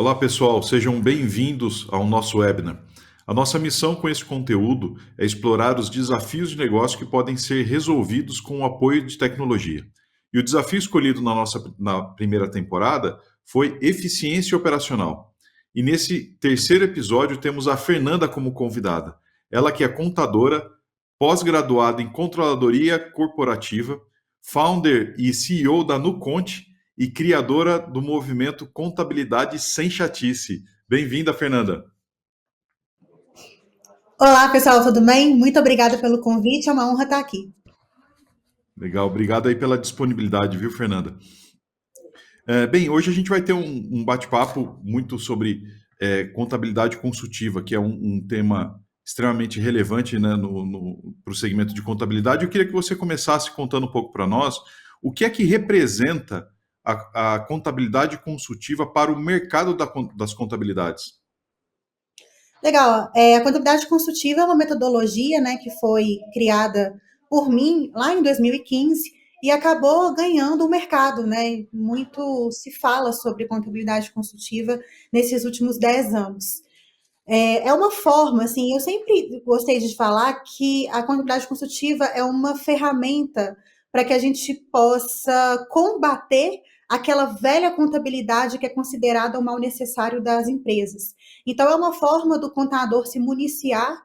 Olá, pessoal, sejam bem-vindos ao nosso webinar. A nossa missão com esse conteúdo é explorar os desafios de negócio que podem ser resolvidos com o apoio de tecnologia. E o desafio escolhido na primeira temporada foi eficiência operacional. E nesse terceiro episódio temos a Fernanda como convidada. Ela que é contadora, pós-graduada em controladoria corporativa, founder e CEO da Nuconte e criadora do movimento Contabilidade Sem Chatice. Bem-vinda, Fernanda. Olá, pessoal, tudo bem? Muito obrigada pelo convite, é uma honra estar aqui. Legal, obrigado aí pela disponibilidade, viu, Fernanda? Bem, hoje a gente vai ter um bate-papo muito sobre contabilidade consultiva, que é um tema extremamente relevante, né, para o segmento de contabilidade. Eu queria que você começasse contando um pouco para nós o que é que representa a contabilidade consultiva para o mercado das contabilidades. Legal, a contabilidade consultiva é uma metodologia, né, que foi criada por mim lá em 2015 e acabou ganhando o mercado, né? Muito se fala sobre contabilidade consultiva nesses últimos 10 anos. É uma forma, assim, eu sempre gostei de falar que a contabilidade consultiva é uma ferramenta para que a gente possa combater aquela velha contabilidade que é considerada o mal necessário das empresas. Então, é uma forma do contador se municiar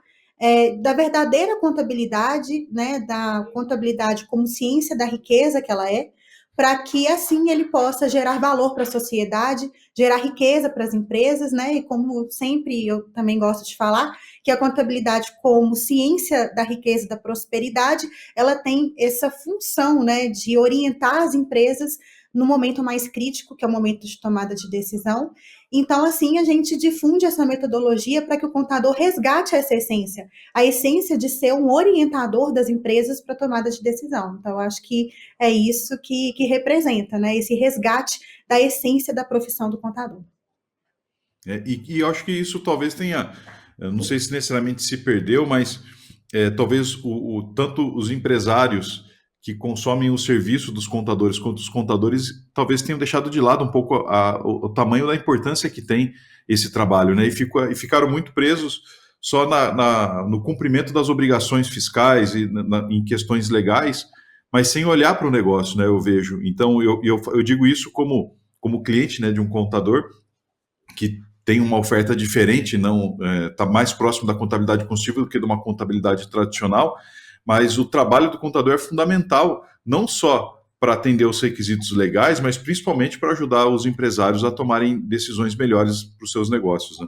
da verdadeira contabilidade, né, da contabilidade como ciência da riqueza que ela é, para que assim ele possa gerar valor para a sociedade, gerar riqueza para as empresas, né? E como sempre eu também gosto de falar, que a contabilidade como ciência da riqueza e da prosperidade, ela tem essa função, né, de orientar as empresas no momento mais crítico, que é o momento de tomada de decisão. Então, assim, a gente difunde essa metodologia para que o contador resgate essa essência, a essência de ser um orientador das empresas para tomada de decisão. Então, acho que é isso que representa, né? Esse resgate da essência da profissão do contador. E eu acho que isso talvez tenha, eu não sei se necessariamente se perdeu, mas talvez tanto os empresários que consomem o serviço dos contadores quanto os contadores talvez tenham deixado de lado um pouco o tamanho da importância que tem esse trabalho, né? E ficaram muito presos só no cumprimento das obrigações fiscais e em questões legais, mas sem olhar para o negócio, né? Eu vejo. Então, eu digo isso como cliente, né, de um contador que tem uma oferta diferente, não está mais próximo da contabilidade consultiva do que de uma contabilidade tradicional, mas o trabalho do contador é fundamental, não só para atender os requisitos legais, mas principalmente para ajudar os empresários a tomarem decisões melhores para os seus negócios, né?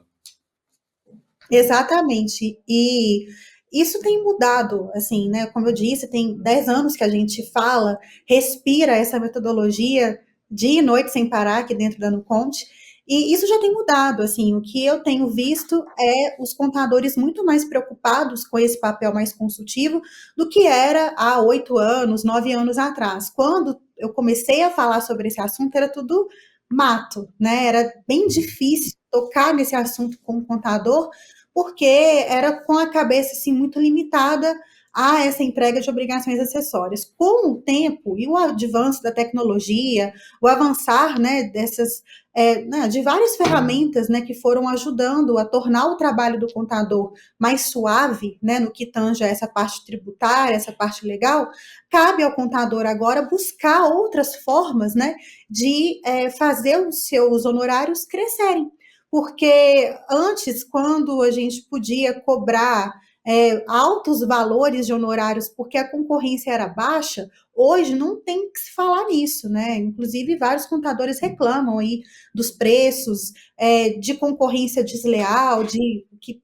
Exatamente. E isso tem mudado, assim, né? Como eu disse, tem 10 anos que a gente fala, respira essa metodologia dia e noite sem parar aqui dentro da Nuconte. E isso já tem mudado, assim, o que eu tenho visto é os contadores muito mais preocupados com esse papel mais consultivo do que era há 8 anos, 9 anos atrás. Quando eu comecei a falar sobre esse assunto, era tudo mato, né? Era bem difícil tocar nesse assunto como contador, porque era com a cabeça assim, muito limitada a essa entrega de obrigações acessórias. Com o tempo e o avanço da tecnologia, o avançar, né, de várias ferramentas, né, que foram ajudando a tornar o trabalho do contador mais suave, né, no que tange a essa parte tributária, essa parte legal, cabe ao contador agora buscar outras formas, né, de fazer os seus honorários crescerem. Porque antes, quando a gente podia cobrar altos valores de honorários porque a concorrência era baixa, hoje não tem que se falar nisso, né? Inclusive, vários contadores reclamam aí dos preços, de concorrência desleal, que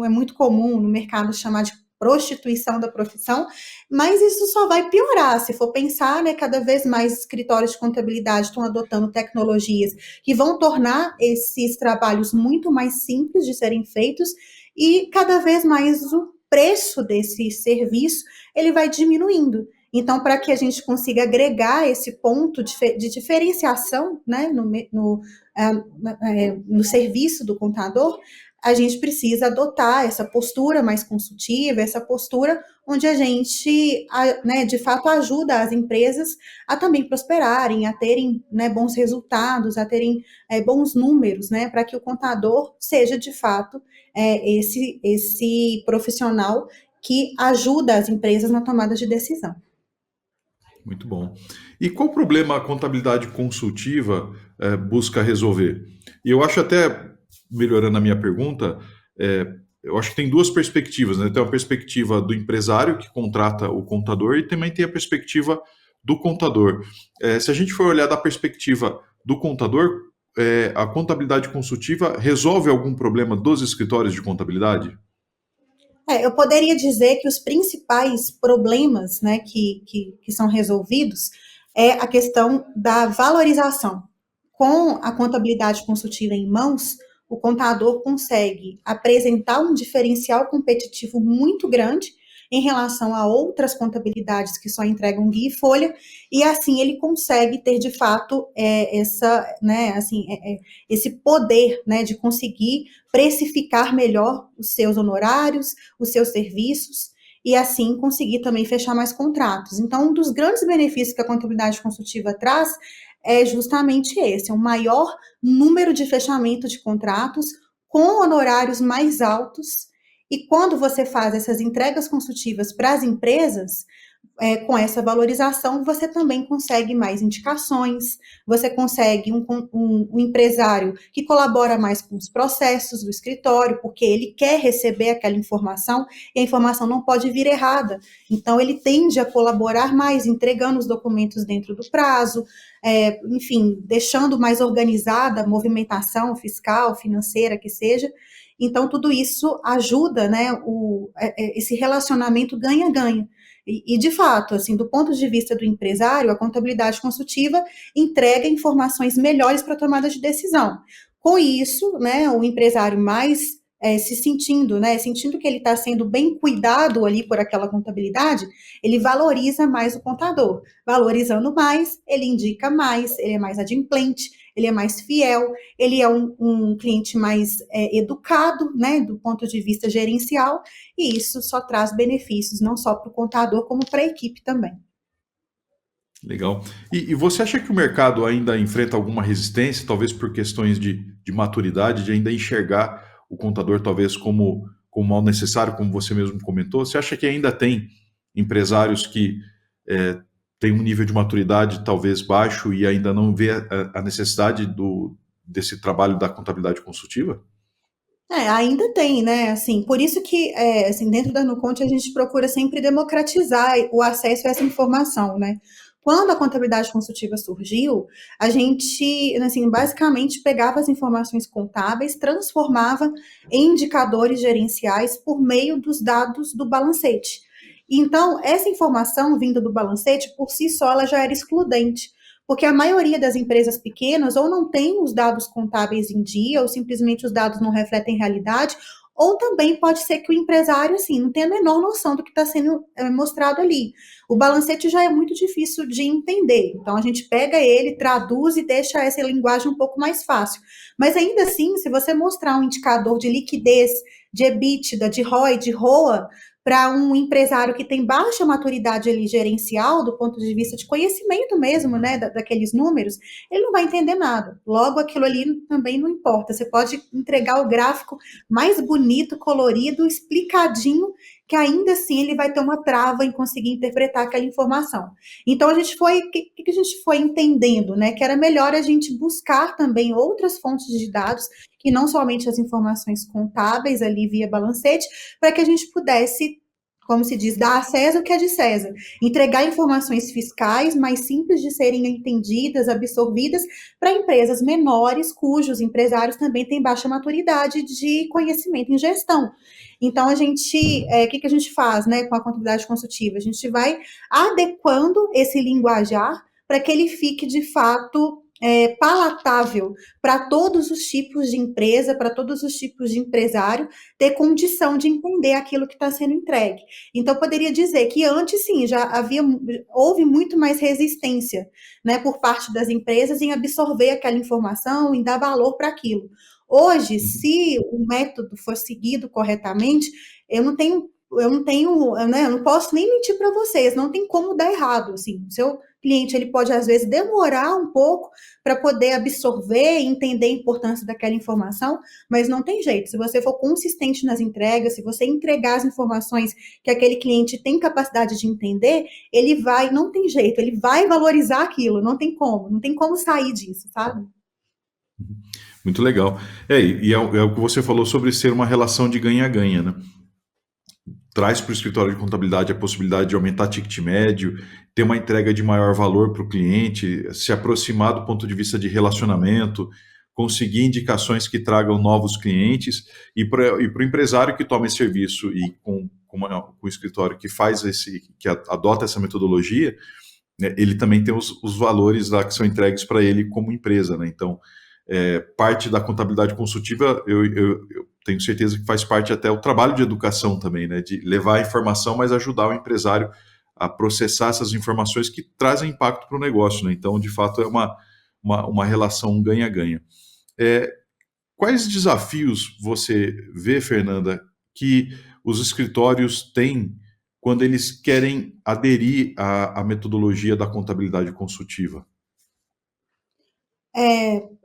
é muito comum no mercado chamar de prostituição da profissão, mas isso só vai piorar. Se for pensar, né, cada vez mais escritórios de contabilidade estão adotando tecnologias que vão tornar esses trabalhos muito mais simples de serem feitos e cada vez mais o preço desse serviço ele vai diminuindo. Então, para que a gente consiga agregar esse ponto de diferenciação, né, no serviço do contador, a gente precisa adotar essa postura mais consultiva, essa postura onde a gente, né, de fato, ajuda as empresas a também prosperarem, a terem, né, bons resultados, a terem bons números, né, para que o contador seja, de fato, esse profissional que ajuda as empresas na tomada de decisão. Muito bom. E qual problema a contabilidade consultiva busca resolver? E eu acho até, melhorando a minha pergunta, eu acho que tem duas perspectivas, né? Tem a perspectiva do empresário que contrata o contador e também tem a perspectiva do contador. Se a gente for olhar da perspectiva do contador, a contabilidade consultiva resolve algum problema dos escritórios de contabilidade? Eu poderia dizer que os principais problemas, né, que são resolvidos é a questão da valorização. Com a contabilidade consultiva em mãos, o contador consegue apresentar um diferencial competitivo muito grande em relação a outras contabilidades que só entregam guia e folha, e assim ele consegue ter de fato esse poder, né, de conseguir precificar melhor os seus honorários, os seus serviços, e assim conseguir também fechar mais contratos. Então, um dos grandes benefícios que a contabilidade consultiva traz é justamente esse, um maior número de fechamento de contratos com honorários mais altos. E quando você faz essas entregas consultivas para as empresas, com essa valorização, você também consegue mais indicações, você consegue um empresário que colabora mais com os processos do escritório, porque ele quer receber aquela informação e a informação não pode vir errada. Então, ele tende a colaborar mais, entregando os documentos dentro do prazo, enfim, deixando mais organizada a movimentação fiscal, financeira, que seja. Então, tudo isso ajuda, né, esse relacionamento ganha-ganha. E, de fato, assim, do ponto de vista do empresário, a contabilidade consultiva entrega informações melhores para a tomada de decisão. Com isso, né, o empresário mais se sentindo, né, sentindo que ele está sendo bem cuidado ali por aquela contabilidade, ele valoriza mais o contador. Valorizando mais, ele indica mais, ele é mais adimplente, ele é mais fiel, ele é um cliente mais educado, né, do ponto de vista gerencial, e isso só traz benefícios, não só para o contador, como para a equipe também. Legal. E você acha que o mercado ainda enfrenta alguma resistência, talvez por questões de maturidade, de ainda enxergar o contador talvez como mal necessário, como você mesmo comentou? Você acha que ainda tem empresários que têm um nível de maturidade talvez baixo e ainda não vê a necessidade desse trabalho da contabilidade consultiva? Ainda tem, né? Assim, por isso que, assim, dentro da Nuconte a gente procura sempre democratizar o acesso a essa informação, né? Quando a contabilidade consultiva surgiu, a gente, assim, basicamente pegava as informações contábeis, transformava em indicadores gerenciais por meio dos dados do balancete. Então, essa informação vinda do balancete, por si só, ela já era excludente, porque a maioria das empresas pequenas ou não tem os dados contábeis em dia, ou simplesmente os dados não refletem realidade, ou também pode ser que o empresário, assim, não tenha a menor noção do que está sendo mostrado ali. O balancete já é muito difícil de entender, então a gente pega ele, traduz e deixa essa linguagem um pouco mais fácil. Mas ainda assim, se você mostrar um indicador de liquidez, de EBITDA, de ROI, de ROA, para um empresário que tem baixa maturidade ali gerencial, do ponto de vista de conhecimento mesmo, né, daqueles números, ele não vai entender nada. Logo, aquilo ali também não importa. Você pode entregar o gráfico mais bonito, colorido, explicadinho, que ainda assim ele vai ter uma trava em conseguir interpretar aquela informação. Então, o que a gente foi entendendo, né, que era melhor a gente buscar também outras fontes de dados, que não somente as informações contábeis ali via balancete, para que a gente pudesse, como se diz, dar a César o que é de César. Entregar informações fiscais mais simples de serem entendidas, absorvidas, para empresas menores, cujos empresários também têm baixa maturidade de conhecimento em gestão. Então, o que a gente faz, né, com a contabilidade consultiva? A gente vai adequando esse linguajar para que ele fique, de fato, palatável para todos os tipos de empresa, para todos os tipos de empresário, ter condição de entender aquilo que está sendo entregue. Então, poderia dizer que antes, sim, houve muito mais resistência, né, por parte das empresas em absorver aquela informação, em dar valor para aquilo. Hoje, Uhum. se o método for seguido corretamente, eu não posso nem mentir para vocês, não tem como dar errado, assim. O seu cliente, ele pode às vezes demorar um pouco para poder absorver e entender a importância daquela informação, mas não tem jeito. Se você for consistente nas entregas, se você entregar as informações que aquele cliente tem capacidade de entender, ele vai, não tem jeito, ele vai valorizar aquilo, não tem como sair disso, sabe? Muito legal. É o que você falou sobre ser uma relação de ganha-ganha, né? Traz para o escritório de contabilidade a possibilidade de aumentar ticket médio, ter uma entrega de maior valor para o cliente, se aproximar do ponto de vista de relacionamento, conseguir indicações que tragam novos clientes, e para o empresário que toma esse serviço e com o escritório que faz que adota essa metodologia, né, ele também tem os valores lá que são entregues para ele como empresa, né? Então, parte da contabilidade consultiva, eu tenho certeza que faz parte até o trabalho de educação também, né? De levar a informação, mas ajudar o empresário a processar essas informações que trazem impacto para o negócio, né? Então, de fato, é uma relação ganha-ganha. É, quais desafios você vê, Fernanda, que os escritórios têm quando eles querem aderir à metodologia da contabilidade consultiva?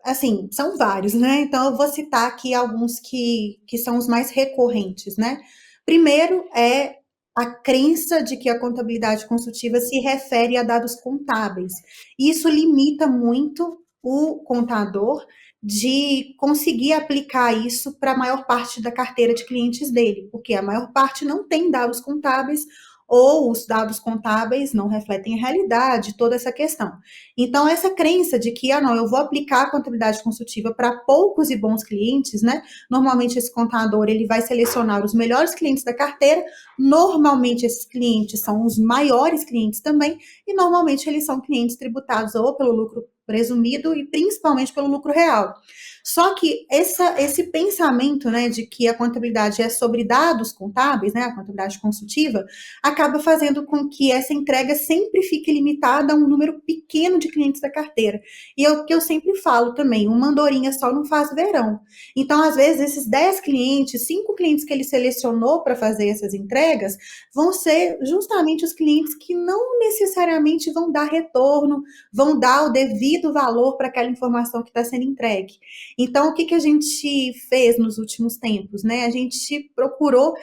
Assim, são vários, né? Então, eu vou citar aqui alguns que são os mais recorrentes, né? Primeiro é a crença de que a contabilidade consultiva se refere a dados contábeis. Isso limita muito o contador de conseguir aplicar isso para a maior parte da carteira de clientes dele, porque a maior parte não tem dados contábeis ou os dados contábeis não refletem a realidade, toda essa questão. Então, essa crença de que, não, eu vou aplicar a contabilidade consultiva para poucos e bons clientes, né? Normalmente, esse contador, ele vai selecionar os melhores clientes da carteira, normalmente, esses clientes são os maiores clientes também, e normalmente, eles são clientes tributados ou pelo lucro presumido e principalmente pelo lucro real. Só que esse pensamento, né, de que a contabilidade é sobre dados contábeis, né, a contabilidade consultiva, acaba fazendo com que essa entrega sempre fique limitada a um número pequeno de clientes da carteira. E é o que eu sempre falo também, uma andorinha só não faz verão. Então, às vezes, esses 10 clientes, 5 clientes que ele selecionou para fazer essas entregas, vão ser justamente os clientes que não necessariamente vão dar retorno, vão dar o devido valor para aquela informação que está sendo entregue. Então, o que, que a gente fez nos últimos tempos? Né? A gente procurou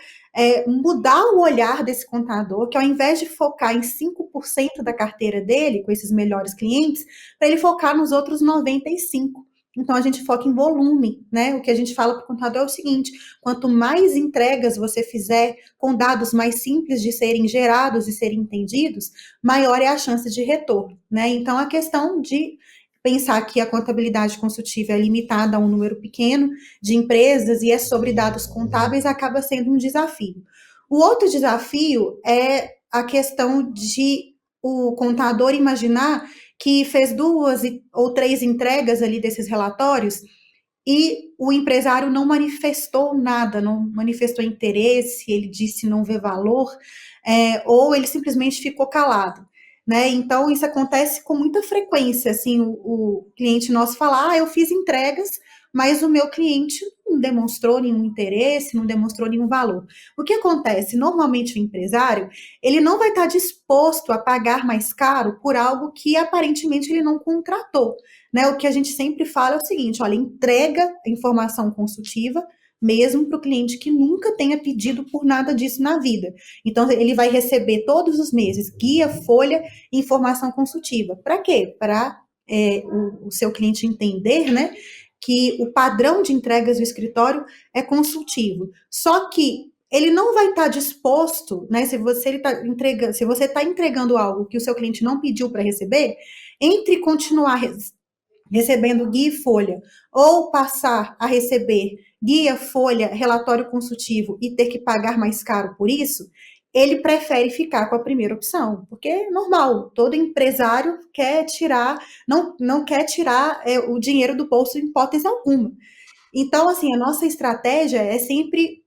mudar o olhar desse contador, que ao invés de focar em 5% da carteira dele, com esses melhores clientes, para ele focar nos outros 95%. Então, a gente foca em volume, né? O que a gente fala para o contador é o seguinte: quanto mais entregas você fizer com dados mais simples de serem gerados e serem entendidos, maior é a chance de retorno, né? Então, a questão de pensar que a contabilidade consultiva é limitada a um número pequeno de empresas e é sobre dados contábeis acaba sendo um desafio. O outro desafio é a questão de o contador imaginar que fez 2 ou 3 entregas ali desses relatórios e o empresário não manifestou nada, não manifestou interesse, ele disse não ver valor, ou ele simplesmente ficou calado. Né? Então, isso acontece com muita frequência, assim, o cliente nosso fala, eu fiz entregas, mas o meu cliente não demonstrou nenhum interesse, não demonstrou nenhum valor. O que acontece? Normalmente o empresário, ele não vai estar disposto a pagar mais caro por algo que aparentemente ele não contratou. Né? O que a gente sempre fala é o seguinte, olha, entrega a informação consultiva, mesmo para o cliente que nunca tenha pedido por nada disso na vida. Então, ele vai receber todos os meses guia, folha e informação consultiva. Para quê? Para o seu cliente entender, né, que o padrão de entregas do escritório é consultivo. Só que ele não vai estar disposto, né, se você está entregando algo que o seu cliente não pediu para receber, entre continuar recebendo guia e folha, ou passar a receber guia, folha, relatório consultivo e ter que pagar mais caro por isso, ele prefere ficar com a primeira opção, porque é normal, todo empresário quer tirar, não quer tirar o dinheiro do bolso em hipótese alguma. Então, assim, a nossa estratégia é sempre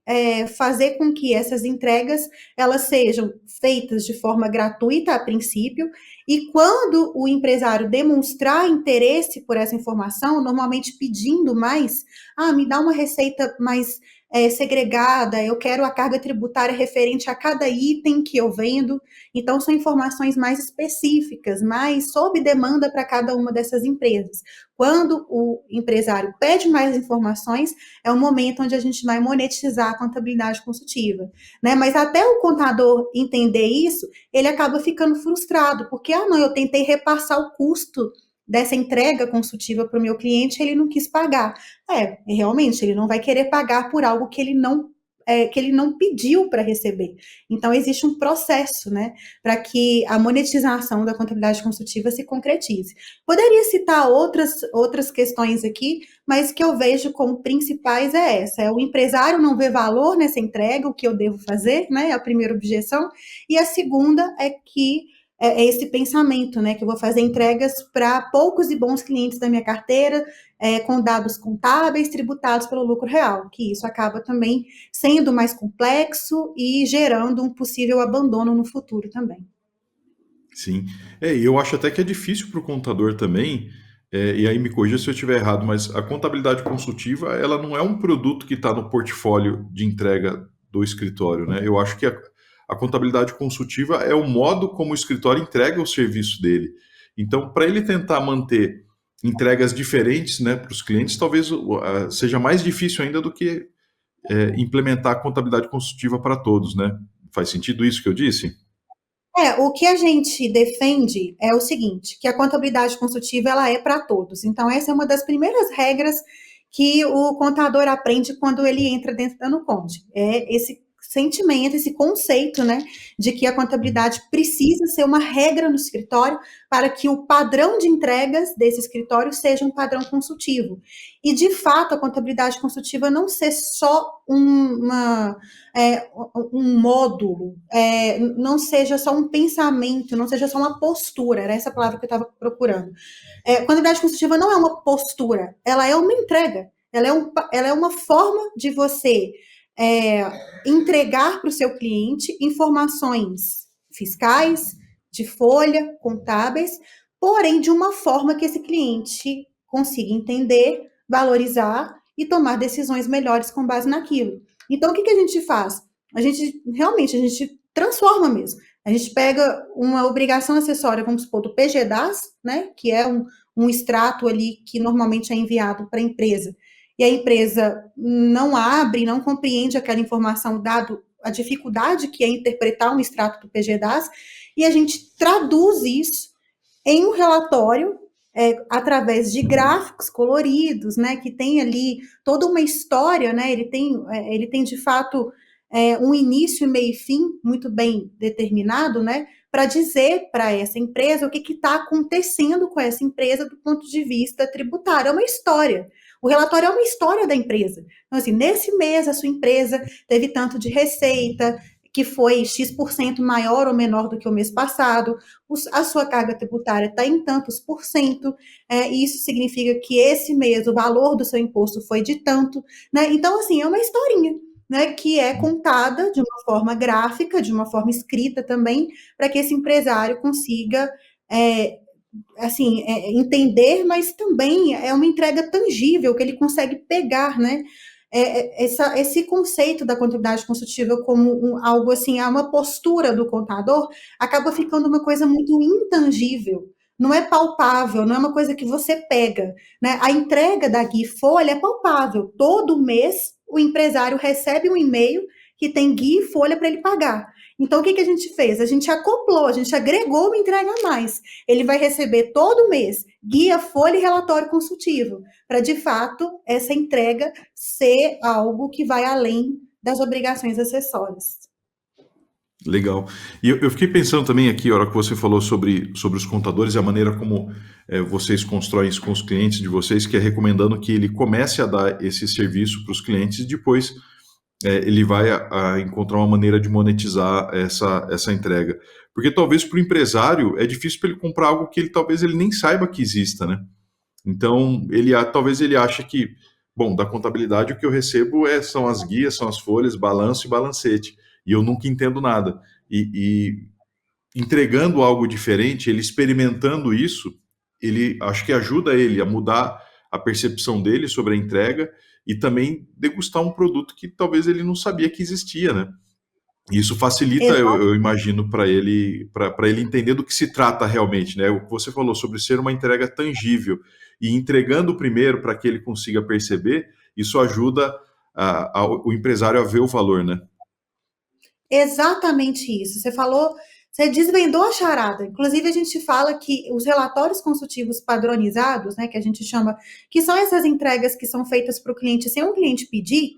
fazer com que essas entregas elas sejam feitas de forma gratuita a princípio, e quando o empresário demonstrar interesse por essa informação, normalmente pedindo mais, me dá uma receita mais segregada, eu quero a carga tributária referente a cada item que eu vendo. Então, são informações mais específicas, mais sob demanda para cada uma dessas empresas. Quando o empresário pede mais informações, é o momento onde a gente vai monetizar a contabilidade consultiva, né? Mas até o contador entender isso, ele acaba ficando frustrado, porque, não, eu tentei repassar o custo dessa entrega consultiva para o meu cliente, ele não quis pagar. Realmente, ele não vai querer pagar por algo que ele não pediu para receber. Então, existe um processo, né, para que a monetização da contabilidade consultiva se concretize. Poderia citar outras questões aqui, mas que eu vejo como principais é essa: o empresário não vê valor nessa entrega, o que eu devo fazer, né, é a primeira objeção, e a segunda é que esse pensamento, né, que eu vou fazer entregas para poucos e bons clientes da minha carteira, com dados contábeis tributados pelo lucro real, que isso acaba também sendo mais complexo e gerando um possível abandono no futuro também. Sim. E eu acho até que é difícil para o contador também, e aí me corrija se eu estiver errado, mas a contabilidade consultiva, ela não é um produto que está no portfólio de entrega do escritório, né? Eu acho que a contabilidade consultiva é o modo como o escritório entrega o serviço dele. Então, para ele tentar manter entregas diferentes, né, para os clientes, talvez seja mais difícil ainda do que implementar a contabilidade consultiva para todos, né? Faz sentido isso que eu disse? O que a gente defende é o seguinte, que a contabilidade consultiva ela é para todos. Então, essa é uma das primeiras regras que o contador aprende quando ele entra dentro da Nuconde. É esse sentimento, esse conceito, né, de que a contabilidade precisa ser uma regra no escritório para que o padrão de entregas desse escritório seja um padrão consultivo. E, de fato, a contabilidade consultiva não ser só um módulo, não seja só um pensamento, não seja só uma postura, era essa palavra que eu estava procurando. Contabilidade consultiva não é uma postura, ela é uma entrega, ela é uma forma de você entregar para o seu cliente informações fiscais, de folha, contábeis, porém de uma forma que esse cliente consiga entender, valorizar e tomar decisões melhores com base naquilo. Então, o que a gente faz? A gente transforma mesmo. A gente pega uma obrigação acessória, vamos supor, do PGDAS, né, que é um extrato ali que normalmente é enviado para a empresa, e a empresa não abre, não compreende aquela informação, dado a dificuldade que é interpretar um extrato do PGDAS, e a gente traduz isso em um relatório através de gráficos coloridos, né, que tem ali toda uma história, né, ele tem de fato um início, meio e fim muito bem determinado, né, para dizer para essa empresa o que está acontecendo com essa empresa do ponto de vista tributário. É uma história. O relatório é uma história da empresa. Então, assim, nesse mês a sua empresa teve tanto de receita, que foi X% maior ou menor do que o mês passado, a sua carga tributária está em tantos por cento, e isso significa que esse mês o valor do seu imposto foi de tanto, né? Então, assim, é uma historinha, né, que é contada de uma forma gráfica, de uma forma escrita também, para que esse empresário consiga assim, entender, mas também é uma entrega tangível que ele consegue pegar, né? Esse conceito da contabilidade consultiva como algo assim, uma postura do contador, acaba ficando uma coisa muito intangível, não é palpável, não é uma coisa que você pega, né? A entrega da guia folha é palpável, todo mês o empresário recebe um e-mail que tem guia e folha para ele pagar. Então, o que a gente fez? A gente acoplou, a gente agregou uma entrega a mais. Ele vai receber todo mês guia, folha e relatório consultivo, para, de fato, essa entrega ser algo que vai além das obrigações acessórias. Legal. E eu fiquei pensando também aqui, a hora que você falou sobre os contadores e a maneira como vocês constroem isso com os clientes de vocês, que é recomendando que ele comece a dar esse serviço para os clientes e depois ele vai a encontrar uma maneira de monetizar essa entrega. Porque talvez para o empresário é difícil para ele comprar algo que talvez ele nem saiba que exista, né? Então, talvez ele ache que Bom, da contabilidade o que eu recebo são as guias, são as folhas, balanço e balancete. E eu nunca entendo nada. E entregando algo diferente, ele experimentando isso, ele acho que ajuda ele a mudar a percepção dele sobre a entrega e também degustar um produto que talvez ele não sabia que existia, né? E isso facilita, eu imagino, para ele entender do que se trata realmente, né? O que você falou sobre ser uma entrega tangível e entregando primeiro para que ele consiga perceber, isso ajuda o empresário a ver o valor, né? Exatamente isso. Você falou, você desvendou a charada. Inclusive, a gente fala que os relatórios consultivos padronizados, né, que a gente chama, que são essas entregas que são feitas para o cliente sem um cliente pedir,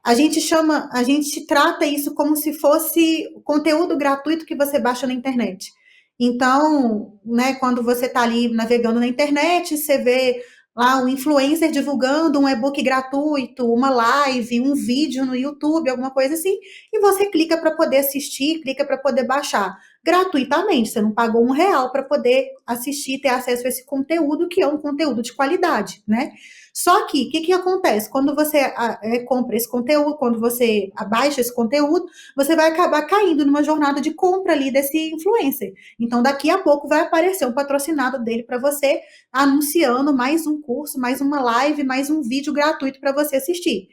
a gente trata isso como se fosse conteúdo gratuito que você baixa na internet. Então, né, quando você está ali navegando na internet, você vê lá um influencer divulgando um e-book gratuito, uma live, um vídeo no YouTube, alguma coisa assim, e você clica para poder assistir, clica para poder baixar gratuitamente. Você não pagou R$ 1 para poder assistir, ter acesso a esse conteúdo, que é um conteúdo de qualidade, né? Só que, o que acontece? Quando você compra esse conteúdo, quando você abaixa esse conteúdo, você vai acabar caindo numa jornada de compra ali desse influencer. Então, daqui a pouco vai aparecer um patrocinado dele para você, anunciando mais um curso, mais uma live, mais um vídeo gratuito para você assistir.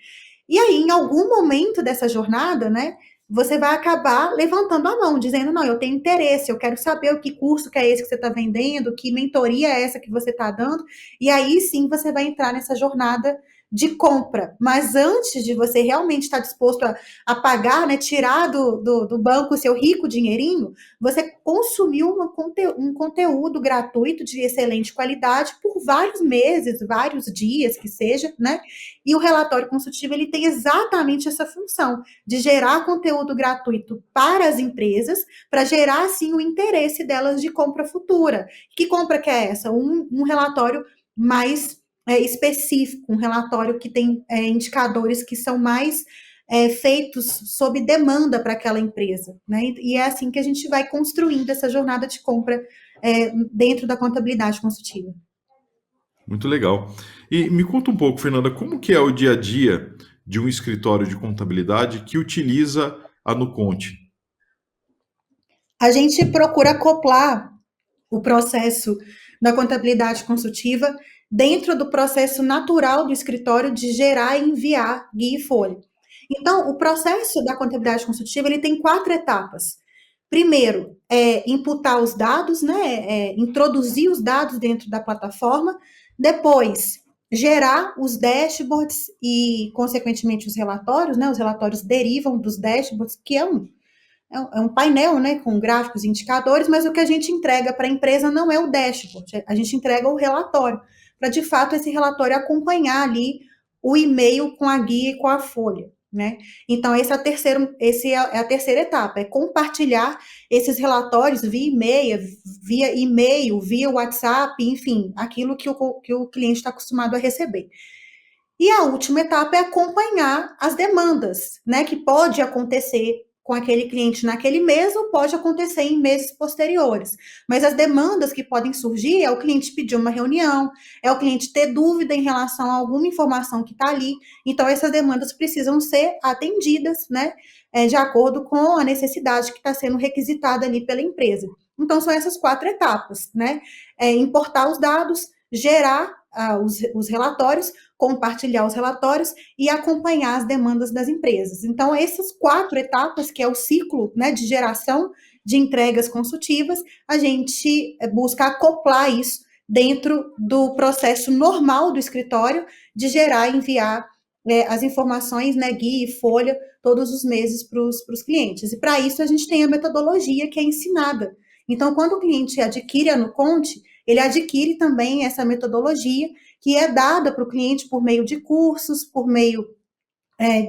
E aí, em algum momento dessa jornada, né, você vai acabar levantando a mão, dizendo, não, eu tenho interesse, eu quero saber o que curso que é esse que você está vendendo, que mentoria é essa que você está dando, e aí sim você vai entrar nessa jornada de compra. Mas antes de você realmente estar disposto a pagar, né, tirar do banco o seu rico dinheirinho, você consumiu um conteúdo gratuito de excelente qualidade por vários meses, vários dias que seja, né? E o relatório consultivo ele tem exatamente essa função de gerar conteúdo gratuito para as empresas, para gerar assim o interesse delas de compra futura. Que compra que é essa? Um relatório mais específico, um relatório que tem indicadores que são mais feitos sob demanda para aquela empresa, né? E é assim que a gente vai construindo essa jornada de compra dentro da contabilidade consultiva. Muito legal. E me conta um pouco, Fernanda, como que é o dia a dia de um escritório de contabilidade que utiliza a Nuconte? A gente procura acoplar o processo da contabilidade consultiva dentro do processo natural do escritório de gerar e enviar guia e folha. Então, o processo da contabilidade consultiva ele tem 4 etapas. Primeiro, imputar os dados, né, introduzir os dados dentro da plataforma. Depois, gerar os dashboards e, consequentemente, os relatórios, né? Os relatórios derivam dos dashboards, que é um painel, né, com gráficos e indicadores, mas o que a gente entrega para a empresa não é o dashboard, a gente entrega o relatório, para de fato esse relatório acompanhar ali o e-mail com a guia e com a folha, né? Então, esse é a terceira etapa, é compartilhar esses relatórios via e-mail, via WhatsApp, enfim, aquilo que o cliente está acostumado a receber. E a última etapa é acompanhar as demandas, né, que pode acontecer com aquele cliente naquele mês ou pode acontecer em meses posteriores. Mas as demandas que podem surgir é o cliente pedir uma reunião, é o cliente ter dúvida em relação a alguma informação que está ali. Então, essas demandas precisam ser atendidas, né, de acordo com a necessidade que está sendo requisitada ali pela empresa. Então, são essas 4 etapas, né? Importar os dados, gerar os relatórios, compartilhar os relatórios e acompanhar as demandas das empresas. Então, essas 4 etapas, que é o ciclo, né, de geração de entregas consultivas, a gente busca acoplar isso dentro do processo normal do escritório de gerar e enviar as informações, né, guia e folha, todos os meses para os clientes. E para isso a gente tem a metodologia que é ensinada. Então, quando o cliente adquire a Nuconte, ele adquire também essa metodologia que é dada para o cliente por meio de cursos, por meio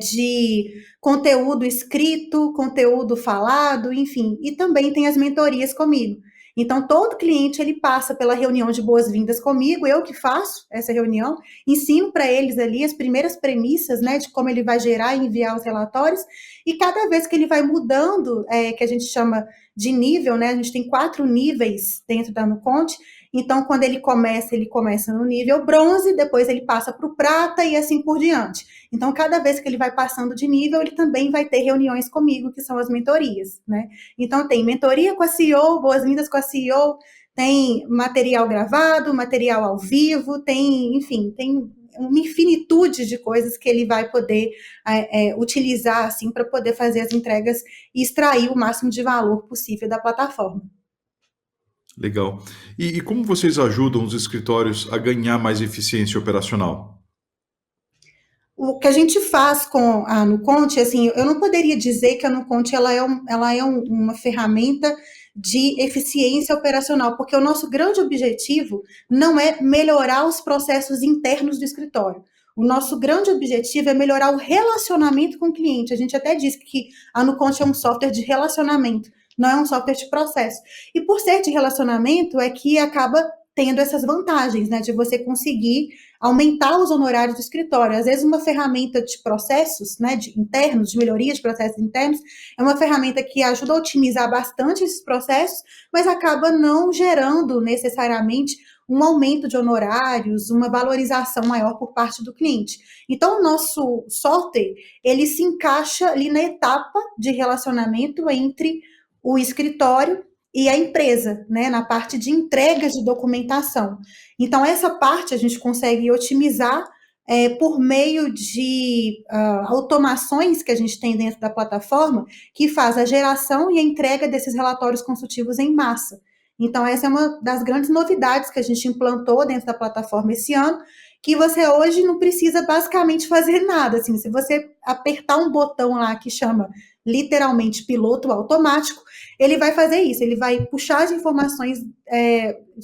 de conteúdo escrito, conteúdo falado, enfim, e também tem as mentorias comigo. Então, todo cliente ele passa pela reunião de boas-vindas comigo, eu que faço essa reunião, ensino para eles ali as primeiras premissas, né, de como ele vai gerar e enviar os relatórios, e cada vez que ele vai mudando, que a gente chama de nível, né, a gente tem 4 níveis dentro da Nuconte, Então, quando ele começa no nível bronze, depois ele passa para o prata e assim por diante. Então, cada vez que ele vai passando de nível, ele também vai ter reuniões comigo, que são as mentorias, né? Então, tem mentoria com a CEO, boas-vindas com a CEO, tem material gravado, material ao vivo, tem, enfim, tem uma infinitude de coisas que ele vai poder utilizar assim para poder fazer as entregas e extrair o máximo de valor possível da plataforma. Legal. E como vocês ajudam os escritórios a ganhar mais eficiência operacional? O que a gente faz com a Nuconte, assim, eu não poderia dizer que a Nuconte ela é uma ferramenta de eficiência operacional, porque o nosso grande objetivo não é melhorar os processos internos do escritório. O nosso grande objetivo é melhorar o relacionamento com o cliente. A gente até disse que a Nuconte é um software de relacionamento, não é um software de processo. E por ser de relacionamento, é que acaba tendo essas vantagens, né, de você conseguir aumentar os honorários do escritório. Às vezes, uma ferramenta de processos, né, de internos, de melhoria de processos internos, é uma ferramenta que ajuda a otimizar bastante esses processos, mas acaba não gerando necessariamente um aumento de honorários, uma valorização maior por parte do cliente. Então, o nosso software, ele se encaixa ali na etapa de relacionamento entre o escritório e a empresa, né, na parte de entregas de documentação. Então, essa parte a gente consegue otimizar por meio de automações que a gente tem dentro da plataforma, que faz a geração e a entrega desses relatórios consultivos em massa. Então, essa é uma das grandes novidades que a gente implantou dentro da plataforma esse ano, que você hoje não precisa basicamente fazer nada. Assim, se você apertar um botão lá que chama literalmente piloto automático, ele vai fazer isso, ele vai puxar as informações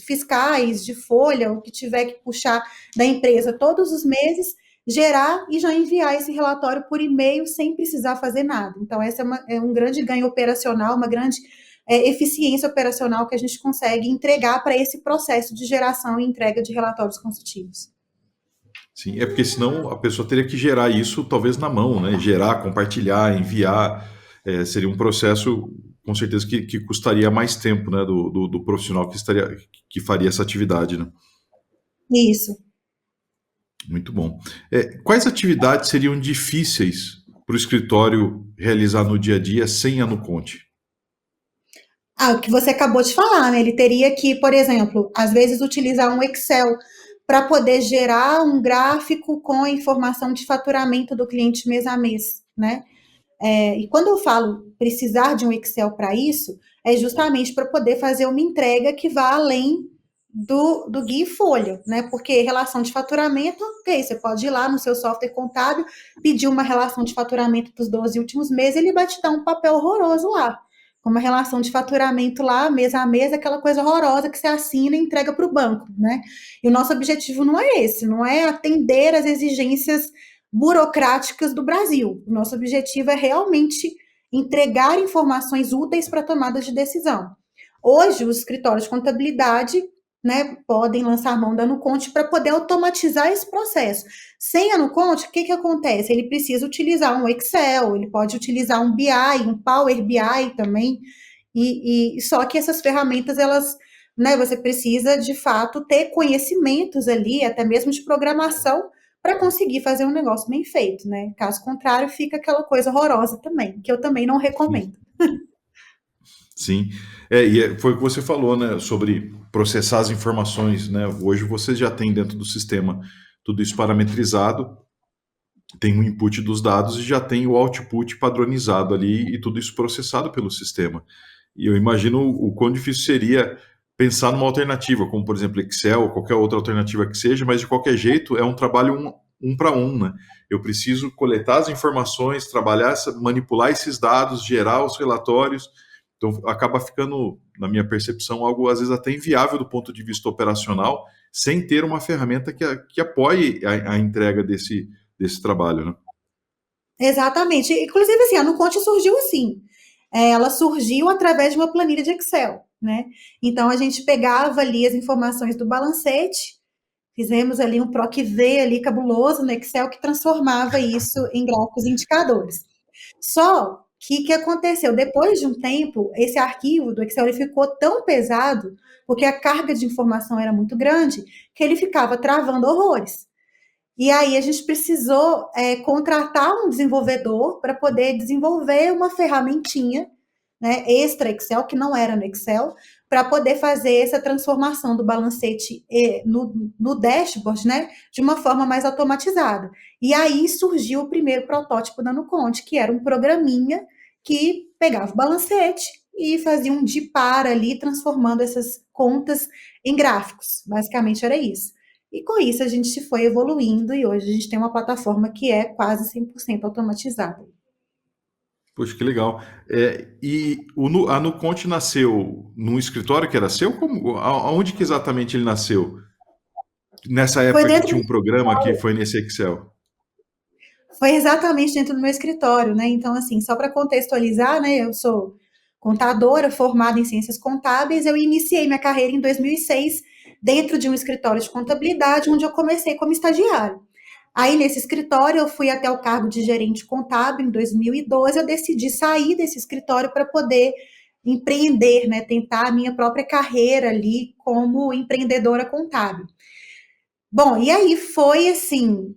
fiscais, de folha, o que tiver que puxar da empresa todos os meses, gerar e já enviar esse relatório por e-mail sem precisar fazer nada. Então, essa é um grande ganho operacional, uma grande eficiência operacional que a gente consegue entregar para esse processo de geração e entrega de relatórios consultivos. Sim, é porque senão a pessoa teria que gerar isso talvez na mão, né? Gerar, compartilhar, enviar. Seria um processo, com certeza, que custaria mais tempo, né? Do profissional que faria essa atividade, né? Isso. Muito bom. Quais atividades seriam difíceis para o escritório realizar no dia a dia sem a Nuconte? O que você acabou de falar, né? Ele teria que, por exemplo, às vezes utilizar um Excel para poder gerar um gráfico com a informação de faturamento do cliente mês a mês, né? E quando eu falo precisar de um Excel para isso, é justamente para poder fazer uma entrega que vá além do guia e folha, né? Porque relação de faturamento, ok, você pode ir lá no seu software contábil, pedir uma relação de faturamento dos 12 últimos meses, ele vai te dar um papel horroroso lá, com uma relação de faturamento lá, mês a mês, aquela coisa horrorosa que você assina e entrega para o banco, né? E o nosso objetivo não é esse, não é atender às exigências burocráticas do Brasil. O nosso objetivo é realmente entregar informações úteis para tomada de decisão. Hoje, os escritórios de contabilidade, né, podem lançar mão da Nuconte para poder automatizar esse processo. Sem a Nuconte, o que acontece? Ele precisa utilizar um Excel, ele pode utilizar um BI, um Power BI também, e só que essas ferramentas, elas, né, você precisa, de fato, ter conhecimentos ali, até mesmo de programação, para conseguir fazer um negócio bem feito, né? Caso contrário, fica aquela coisa horrorosa também, que eu também não recomendo. Sim, foi o que você falou, né, sobre processar as informações, né? Hoje você já tem dentro do sistema tudo isso parametrizado, tem o input dos dados e já tem o output padronizado ali e tudo isso processado pelo sistema. E eu imagino o quão difícil seria pensar numa alternativa, como por exemplo Excel ou qualquer outra alternativa que seja, mas de qualquer jeito é um trabalho um para um, né? Eu preciso coletar as informações, trabalhar, manipular esses dados, gerar os relatórios. Então acaba ficando, na minha percepção, algo às vezes até inviável do ponto de vista operacional, sem ter uma ferramenta que apoie a entrega desse trabalho, né? Exatamente. Inclusive, assim, a Nuconte surgiu assim. Ela surgiu através de uma planilha de Excel, né? Então, a gente pegava ali as informações do balancete, fizemos ali um PROC-V ali cabuloso no Excel que transformava isso em gráficos e indicadores. Só que aconteceu? Depois de um tempo, esse arquivo do Excel ele ficou tão pesado, porque a carga de informação era muito grande, que ele ficava travando horrores. E aí a gente precisou contratar um desenvolvedor para poder desenvolver uma ferramentinha, né, extra Excel, que não era no Excel, para poder fazer essa transformação do balancete no dashboard, né, de uma forma mais automatizada. E aí surgiu o primeiro protótipo da Nuconte, que era um programinha que pegava o balancete e fazia um de par ali, transformando essas contas em gráficos. Basicamente era isso. E com isso a gente foi evoluindo e hoje a gente tem uma plataforma que é quase 100% automatizada. Poxa, que legal. E a Nuconte nasceu num escritório que era seu? Aonde que exatamente ele nasceu? Nessa Foi época que dentro tinha do um programa que foi nesse Excel. Foi exatamente dentro do meu escritório, né? Então, assim, só para contextualizar, né? Eu sou contadora formada em ciências contábeis. Eu iniciei minha carreira em 2006 dentro de um escritório de contabilidade, onde eu comecei como estagiária. Aí, nesse escritório, eu fui até o cargo de gerente contábil em 2012. Eu decidi sair desse escritório para poder empreender, né? Tentar a minha própria carreira ali como empreendedora contábil. Bom, e aí foi assim,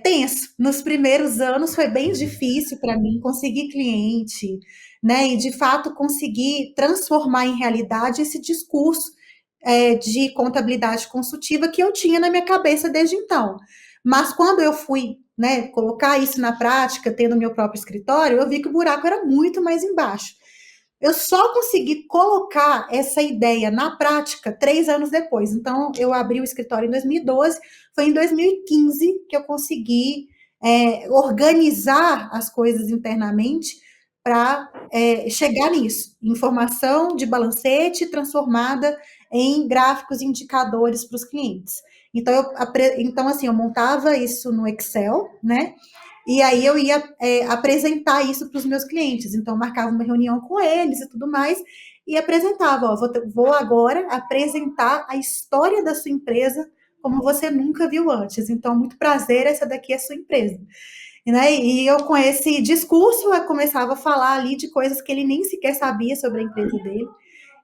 tenso. Nos primeiros anos foi bem difícil para mim conseguir cliente, né? E de fato conseguir transformar em realidade esse discurso de contabilidade consultiva que eu tinha na minha cabeça desde então. Mas quando eu fui, né, colocar isso na prática, tendo meu próprio escritório, eu vi que o buraco era muito mais embaixo. Eu só consegui colocar essa ideia na prática 3 anos depois. Então, eu abri o escritório em 2012, foi em 2015 que eu consegui organizar as coisas internamente para chegar nisso. Informação de balancete transformada em gráficos e indicadores para os clientes. Então, então, assim, eu montava isso no Excel, né? E aí eu ia apresentar isso para os meus clientes. Então, eu marcava uma reunião com eles e tudo mais, e apresentava, ó, vou agora apresentar a história da sua empresa como você nunca viu antes. Então, muito prazer, essa daqui é a sua empresa. Né? E eu, com esse discurso, eu começava a falar ali de coisas que ele nem sequer sabia sobre a empresa dele.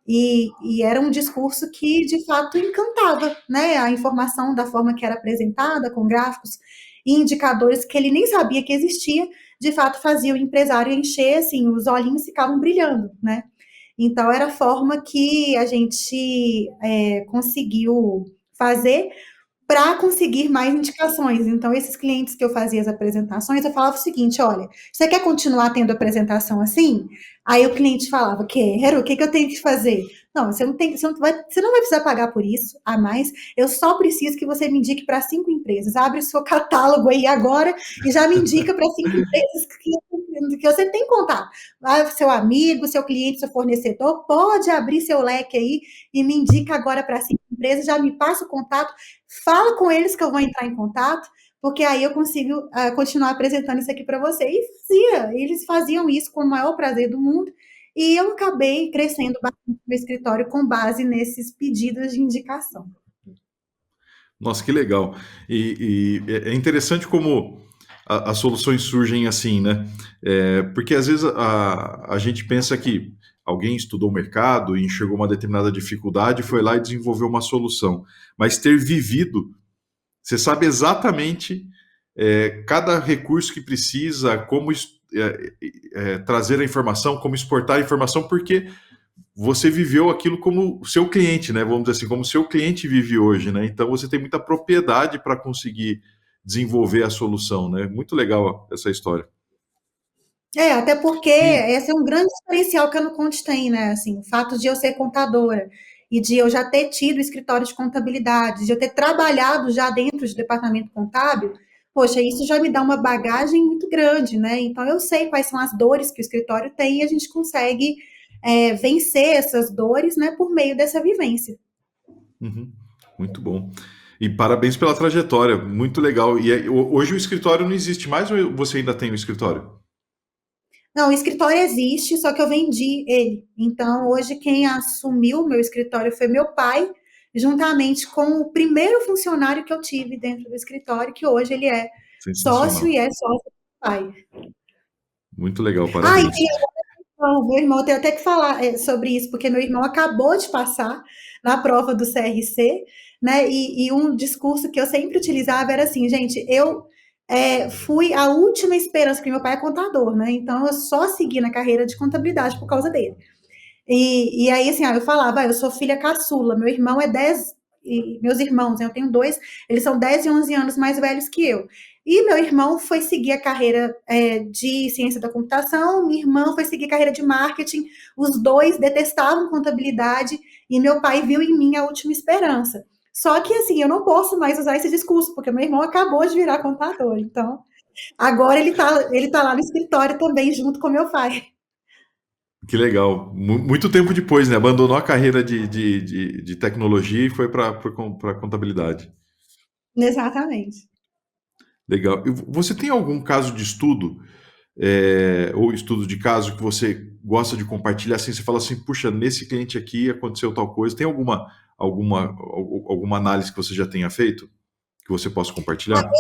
E era um discurso que, de fato, encantava, né? A informação da forma que era apresentada, com gráficos e indicadores que ele nem sabia que existia, de fato fazia o empresário encher, assim, os olhinhos ficavam brilhando, né? Então, era a forma que a gente conseguiu fazer para conseguir mais indicações. Então, esses clientes que eu fazia as apresentações, eu falava o seguinte: olha, você quer continuar tendo apresentação assim? Aí o cliente falava, quero, o que, que eu tenho que fazer? Não, você não vai precisar pagar por isso a mais. Eu só preciso que você me indique para 5 empresas. Abre o seu catálogo aí agora e já me indica para 5 empresas que você tem contato. Seu amigo, seu cliente, seu fornecedor, pode abrir seu leque aí e me indica agora para 5 empresas, já me passa o contato, fala com eles que eu vou entrar em contato, porque aí eu consigo continuar apresentando isso aqui para você. E eles faziam isso com o maior prazer do mundo, e eu acabei crescendo bastante no escritório com base nesses pedidos de indicação. Nossa, que legal. E é interessante como as soluções surgem assim, né? Porque às vezes a gente pensa que alguém estudou o mercado e enxergou uma determinada dificuldade, foi lá e desenvolveu uma solução. Mas ter vivido, você sabe exatamente cada recurso que precisa, como trazer a informação, como exportar a informação, porque você viveu aquilo como seu cliente, né? Vamos dizer assim, como seu cliente vive hoje, né? Então você tem muita propriedade para conseguir desenvolver a solução, né? Muito legal essa história. Até porque E esse é um grande diferencial que a Nuconte tem, né? Assim, o fato de eu ser contadora e de eu já ter tido escritório de contabilidade, de eu ter trabalhado já dentro de departamento contábil, poxa, isso já me dá uma bagagem muito grande, né? Então eu sei quais são as dores que o escritório tem e a gente consegue vencer essas dores, né, por meio dessa vivência. uhum, muito bom. E parabéns pela trajetória, muito legal. E hoje o escritório não existe mais ou você ainda tem o escritório? Não, o escritório existe, só que eu vendi ele. Então, hoje quem assumiu o meu escritório foi meu pai, juntamente com o primeiro funcionário que eu tive dentro do escritório, que hoje ele é sócio Sensacional. e é sócio do pai. Muito legal, Ah, e parabéns. tem meu irmão, eu tenho até que falar sobre isso, porque meu irmão acabou de passar na prova do CRC, né? E um discurso que eu sempre utilizava era assim, gente, eu fui a última esperança, porque meu pai é contador, né? Então eu só segui na carreira de contabilidade por causa dele. E aí, assim, eu falava, eu sou filha caçula, meu irmão é 10, e meus irmãos, né, eu tenho dois, eles são 10 e 11 anos mais velhos que eu. E meu irmão foi seguir a carreira de ciência da computação, minha irmã foi seguir a carreira de marketing, os dois detestavam contabilidade, e meu pai viu em mim a última esperança. Só que, assim, eu não posso mais usar esse discurso, porque meu irmão acabou de virar contador, então agora ele tá lá no escritório também, junto com meu pai. Que legal. Muito tempo depois, né? Abandonou a carreira de tecnologia e foi para a contabilidade. Exatamente. Legal. E você tem algum caso de estudo, ou estudo de caso que você gosta de compartilhar? Assim, você fala assim, puxa, nesse cliente aqui aconteceu tal coisa. Tem alguma análise que você já tenha feito que você possa compartilhar?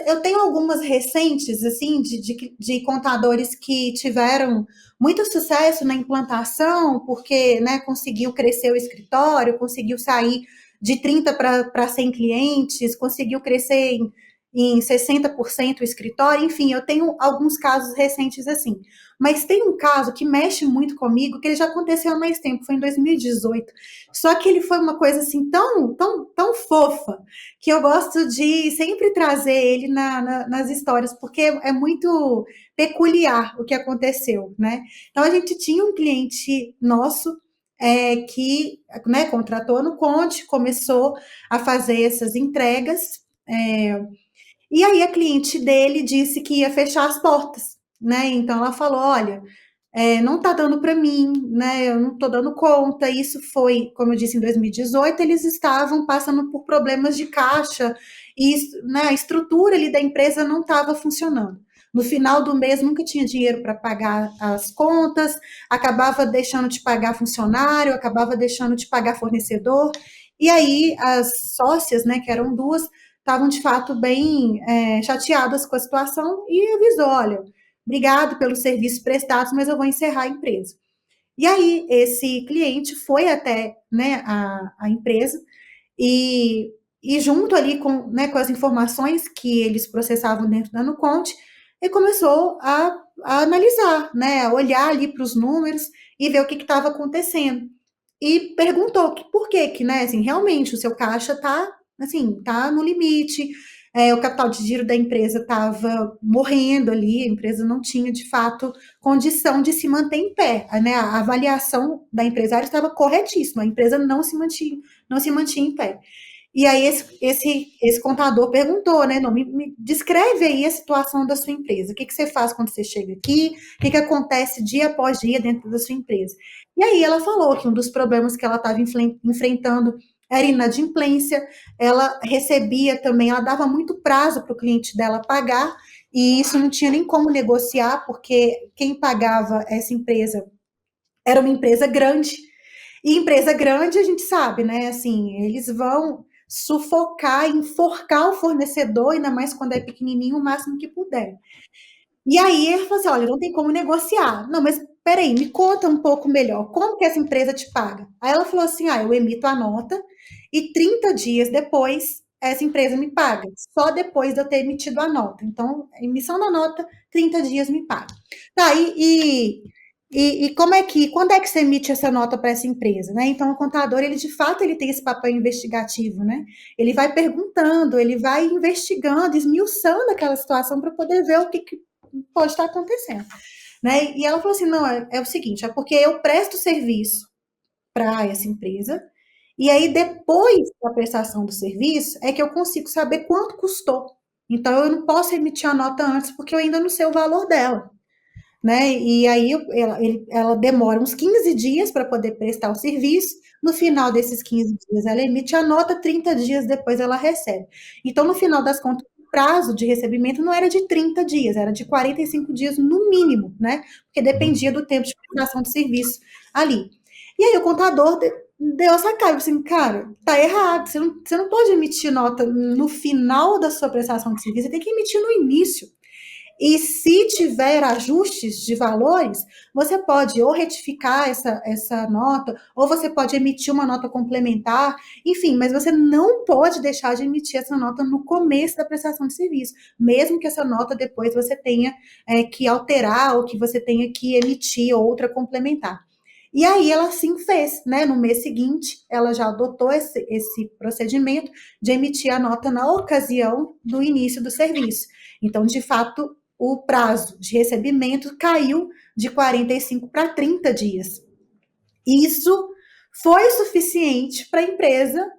Eu tenho algumas recentes, assim, de contadores que tiveram muito sucesso na implantação, porque, né, conseguiu crescer o escritório, conseguiu sair de 30 para 100 clientes, conseguiu crescer em 60% o escritório, enfim, eu tenho alguns casos recentes assim. Mas tem um caso que mexe muito comigo, que ele já aconteceu há mais tempo, foi em 2018. Só que ele foi uma coisa assim tão, tão, tão fofa, que eu gosto de sempre trazer ele nas histórias, porque é muito peculiar o que aconteceu, né? Então a gente tinha um cliente nosso que, né, contratou no Conte, começou a fazer essas entregas, e aí a cliente dele disse que ia fechar as portas, né? Então ela falou, olha, não está dando para mim, né? Eu não estou dando conta. Isso foi, como eu disse, em 2018, eles estavam passando por problemas de caixa e, né, a estrutura ali da empresa não estava funcionando. No final do mês nunca tinha dinheiro para pagar as contas, acabava deixando de pagar funcionário, acabava deixando de pagar fornecedor. E aí as sócias, né, que eram duas, estavam de fato bem chateadas com a situação e avisou, olha, obrigado pelos serviços prestados, mas eu vou encerrar a empresa. E aí, esse cliente foi até, né, a empresa e junto ali com as informações que eles processavam dentro da Nuconte, ele começou a analisar, né, a olhar ali para os números e ver o que estava acontecendo. E perguntou que por que, né, assim, realmente o seu caixa está assim, tá no limite, o capital de giro da empresa estava morrendo ali, a empresa não tinha, de fato, condição de se manter em pé, né? A avaliação da empresária estava corretíssima, a empresa não se mantinha em pé. E aí esse contador perguntou, né, não, me descreve aí a situação da sua empresa, o que você faz quando você chega aqui, o que acontece dia após dia dentro da sua empresa. E aí ela falou que um dos problemas que ela estava enfrentando era inadimplência, ela recebia também, ela dava muito prazo para o cliente dela pagar, e isso não tinha nem como negociar, porque quem pagava essa empresa era uma empresa grande, e empresa grande a gente sabe, né? Assim, eles vão sufocar, enforcar o fornecedor, ainda mais quando é pequenininho, o máximo que puder. E aí ele falou assim: olha, não tem como negociar. Não, mas peraí, me conta um pouco melhor. Como que essa empresa te paga? Aí ela falou assim: eu emito a nota e 30 dias depois essa empresa me paga. Só depois de eu ter emitido a nota. Então, a emissão da nota, 30 dias me paga. Tá, quando é que você emite essa nota para essa empresa, né? Então, o contador, ele de fato, ele tem esse papel investigativo, né? Ele vai perguntando, ele vai investigando, esmiuçando aquela situação para poder ver o que pode estar acontecendo, né? E ela falou assim, não, é o seguinte, é porque eu presto serviço para essa empresa e aí depois da prestação do serviço é que eu consigo saber quanto custou. Então eu não posso emitir a nota antes porque eu ainda não sei o valor dela, né? E aí ela demora uns 15 dias para poder prestar o serviço. No final desses 15 dias, ela emite a nota, 30 dias depois ela recebe. Então, no final das contas, o prazo de recebimento não era de 30 dias, era de 45 dias no mínimo, né? Porque dependia do tempo de prestação de serviço ali. E aí o contador deu essa cara, assim, cara, tá errado, você não pode emitir nota no final da sua prestação de serviço, você tem que emitir no início. E se tiver ajustes de valores, você pode ou retificar essa nota, ou você pode emitir uma nota complementar, enfim, mas você não pode deixar de emitir essa nota no começo da prestação de serviço, mesmo que essa nota depois você tenha que alterar ou que você tenha que emitir outra complementar. E aí ela sim fez, né? No mês seguinte, ela já adotou esse procedimento de emitir a nota na ocasião do início do serviço. Então, de fato, o prazo de recebimento caiu de 45 para 30 dias. Isso foi suficiente para a empresa,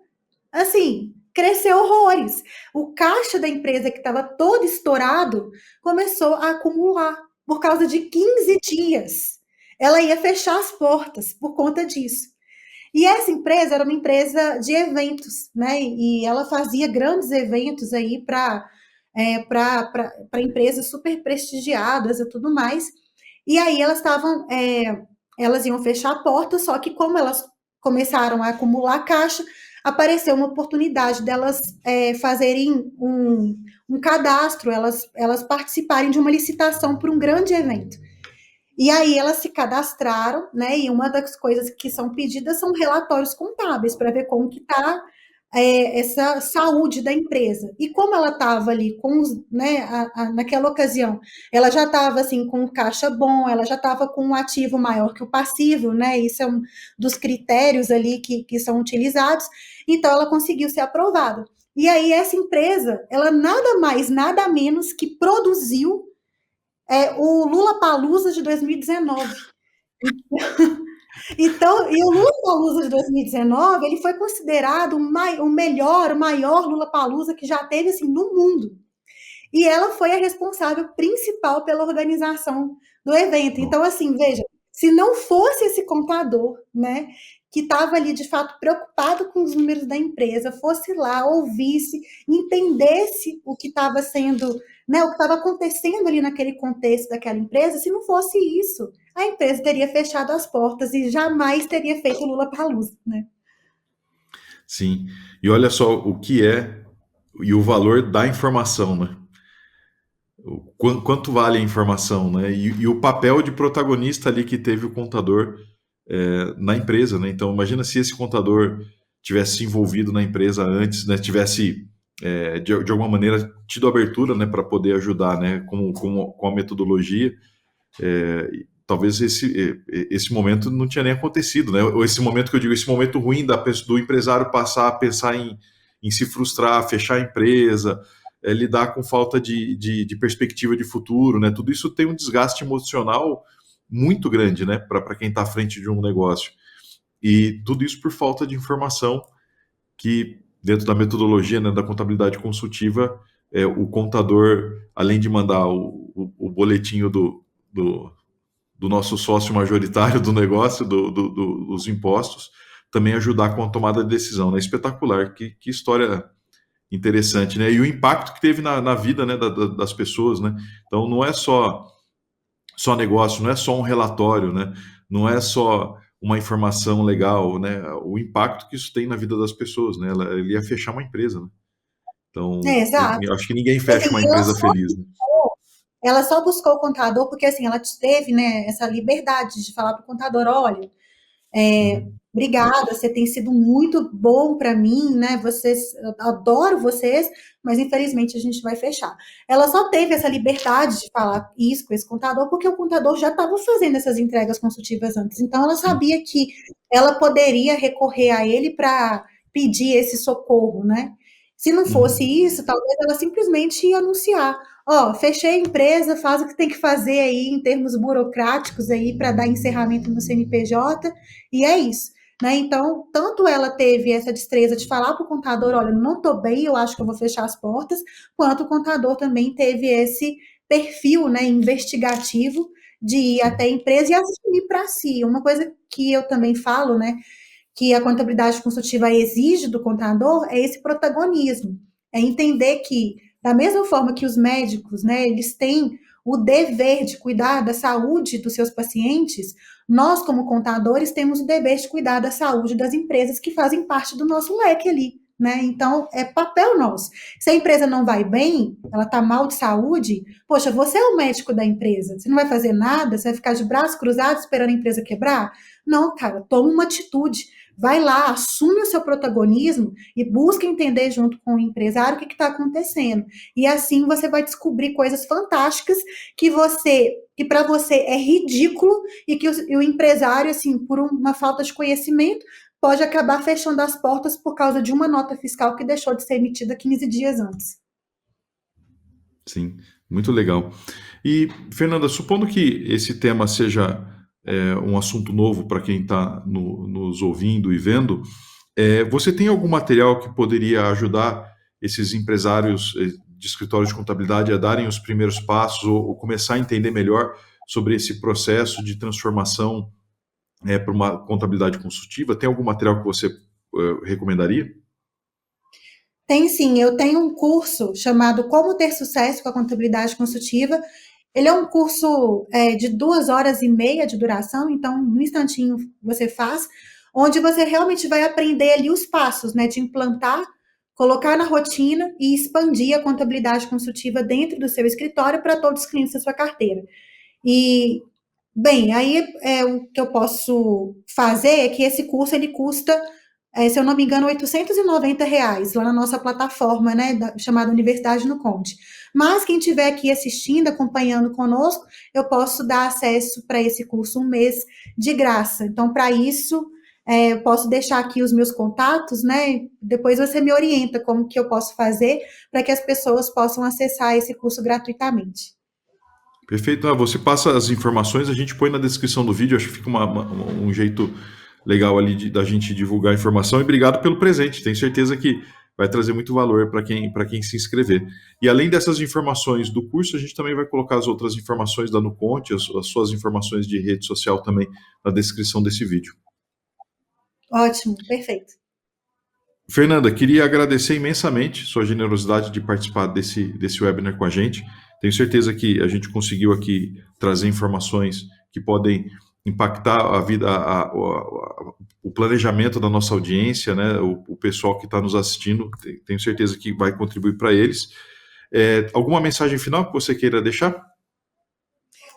assim, crescer horrores. O caixa da empresa, que estava todo estourado, começou a acumular por causa de 15 dias. Ela ia fechar as portas por conta disso. E essa empresa era uma empresa de eventos, né? E ela fazia grandes eventos aí para empresas super prestigiadas e tudo mais. E aí elas iam fechar a porta, só que como elas começaram a acumular caixa, apareceu uma oportunidade delas fazerem um cadastro, elas participarem de uma licitação para um grande evento. E aí elas se cadastraram, né? E uma das coisas que são pedidas são relatórios contábeis para ver como que está essa saúde da empresa. E como ela estava ali com né, naquela ocasião, ela já estava assim com um caixa bom, ela já estava com um ativo maior que o passivo, né? Isso é um dos critérios ali que são utilizados. Então ela conseguiu ser aprovada. E aí essa empresa, ela nada mais, nada menos que produziu o Lula Palusa de 2019. Então, e o Lula Palusa de 2019, ele foi considerado o melhor, o maior Lula Palusa que já teve assim no mundo. E ela foi a responsável principal pela organização do evento. Então, assim, veja, se não fosse esse contador, né, que estava ali de fato preocupado com os números da empresa, fosse lá, ouvisse, entendesse o que estava sendo, né, o que estava acontecendo ali naquele contexto daquela empresa, se não fosse isso, a empresa teria fechado as portas e jamais teria feito o Lula Palusa, né? Sim. E olha só o que é e o valor da informação, né? Quanto vale a informação, né? E o papel de protagonista ali que teve o contador na empresa, né? Então, imagina se esse contador tivesse se envolvido na empresa antes, né? Tivesse de alguma maneira tido abertura, né, para poder ajudar, né, com a metodologia. Talvez esse momento não tinha nem acontecido, né? Ou esse momento que eu digo, esse momento ruim do empresário passar a pensar em se frustrar, fechar a empresa, lidar com falta de perspectiva de futuro, né? Tudo isso tem um desgaste emocional muito grande, né, para quem está à frente de um negócio. E tudo isso por falta de informação que, dentro da metodologia, né, da contabilidade consultiva, o contador, além de mandar o boletinho do nosso sócio majoritário do negócio, dos impostos, também ajudar com a tomada de decisão. Né? Espetacular, que história interessante, né? E o impacto que teve na vida, né, das pessoas, né? Então não é só negócio, não é só um relatório, né? Não é só uma informação legal, né? O impacto que isso tem na vida das pessoas, né? Ele ia fechar uma empresa, né? Então, Exato. eu acho que ninguém E, assim, fecha uma empresa feliz, né? ela só buscou o contador porque assim ela teve, né, essa liberdade de falar para o contador, olha, Uhum. obrigada, você tem sido muito bom para mim, né? Vocês, eu adoro vocês, mas infelizmente a gente vai fechar. Ela só teve essa liberdade de falar isso com esse contador porque o contador já estava fazendo essas entregas consultivas antes. Então ela Sim. sabia que ela poderia recorrer a ele para pedir esse socorro, né? Se não fosse Uhum. isso, talvez ela simplesmente ia anunciar: ó, fechei a empresa, faz o que tem que fazer aí em termos burocráticos aí para dar encerramento no CNPJ, e é isso. Né? Então, tanto ela teve essa destreza de falar para o contador, olha, não estou bem, eu acho que eu vou fechar as portas, quanto o contador também teve esse perfil, né, investigativo de ir Sim. até a empresa e assumir para si. Uma coisa que eu também falo, né, que a contabilidade consultiva exige do contador é esse protagonismo, é entender que, da mesma forma que os médicos, né, eles têm o dever de cuidar da saúde dos seus pacientes, nós, como contadores, temos o dever de cuidar da saúde das empresas que fazem parte do nosso leque ali, né? Então, é papel nosso. Se a empresa não vai bem, ela está mal de saúde, poxa, você é o médico da empresa, você não vai fazer nada, você vai ficar de braços cruzados esperando a empresa quebrar? Não, cara, toma uma atitude. Vai lá, assume o seu protagonismo e busca entender junto com o empresário o que está acontecendo. E assim você vai descobrir coisas fantásticas que para você é ridículo e que o empresário, assim, por uma falta de conhecimento, pode acabar fechando as portas por causa de uma nota fiscal que deixou de ser emitida 15 dias antes. Sim, muito legal. E, Fernanda, supondo que esse tema seja um assunto novo para quem está nos ouvindo e vendo, você tem algum material que poderia ajudar esses empresários de escritórios de contabilidade a darem os primeiros passos ou começar a entender melhor sobre esse processo de transformação para uma contabilidade consultiva? Tem algum material que você recomendaria? Tem sim, eu tenho um curso chamado Como Ter Sucesso com a Contabilidade Consultiva. Ele é um curso de 2 horas e meia de duração, então no instantinho você faz, onde você realmente vai aprender ali os passos, né, de implantar, colocar na rotina e expandir a contabilidade consultiva dentro do seu escritório para todos os clientes da sua carteira. E, bem, aí o que eu posso fazer é que esse curso ele custa, se eu não me engano, R$ 890 lá na nossa plataforma, né, chamada Universidade no Conte. Mas quem estiver aqui assistindo, acompanhando conosco, eu posso dar acesso para esse curso um mês de graça. Então, para isso, eu posso deixar aqui os meus contatos, né? Depois você me orienta como que eu posso fazer para que as pessoas possam acessar esse curso gratuitamente. Perfeito. Você passa as informações, a gente põe na descrição do vídeo, acho que fica um jeito legal ali da gente divulgar a informação. E obrigado pelo presente, tenho certeza que vai trazer muito valor para quem se inscrever. E além dessas informações do curso, a gente também vai colocar as outras informações da Nuconte, as suas informações de rede social também na descrição desse vídeo. Ótimo, perfeito. Fernanda, queria agradecer imensamente sua generosidade de participar desse webinar com a gente. Tenho certeza que a gente conseguiu aqui trazer informações que podem impactar a vida, o planejamento da nossa audiência, né? O pessoal que está nos assistindo. Tenho certeza que vai contribuir para eles. Alguma mensagem final que você queira deixar?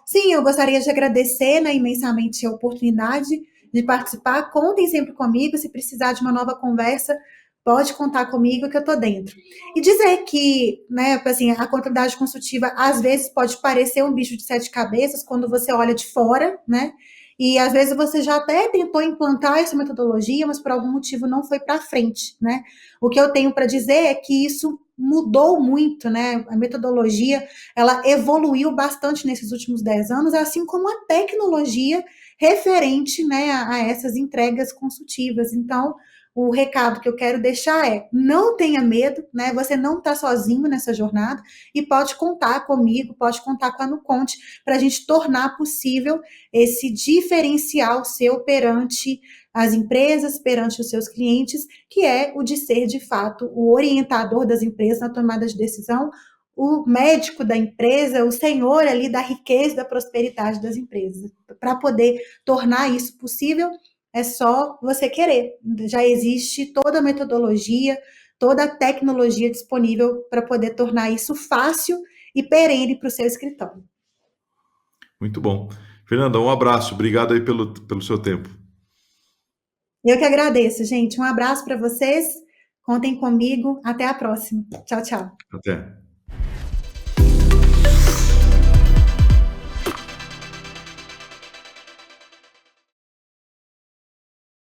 Sim, eu gostaria de agradecer, né, imensamente a oportunidade de participar. Contem sempre comigo, se precisar de uma nova conversa, pode contar comigo que eu estou dentro. E dizer que, né, assim, a contabilidade consultiva às vezes pode parecer um bicho de 7 cabeças quando você olha de fora, né? E às vezes você já até tentou implantar essa metodologia, mas por algum motivo não foi para frente, né? O que eu tenho para dizer é que isso mudou muito, né? A metodologia ela evoluiu bastante nesses últimos 10 anos, assim como a tecnologia referente, né, a essas entregas consultivas. Então, o recado que eu quero deixar é: não tenha medo, né? Você não está sozinho nessa jornada e pode contar comigo, pode contar com a Nuconte para a gente tornar possível esse diferencial seu perante as empresas, perante os seus clientes, que é o de ser de fato o orientador das empresas na tomada de decisão, o médico da empresa, o senhor ali da riqueza, da prosperidade das empresas. Para poder tornar isso possível, é só você querer. Já existe toda a metodologia, toda a tecnologia disponível para poder tornar isso fácil e perene para o seu escritório. Muito bom. Fernanda, um abraço. Obrigado aí pelo seu tempo. Eu que agradeço, gente. Um abraço para vocês. Contem comigo. Até a próxima. Tchau, tchau. Até.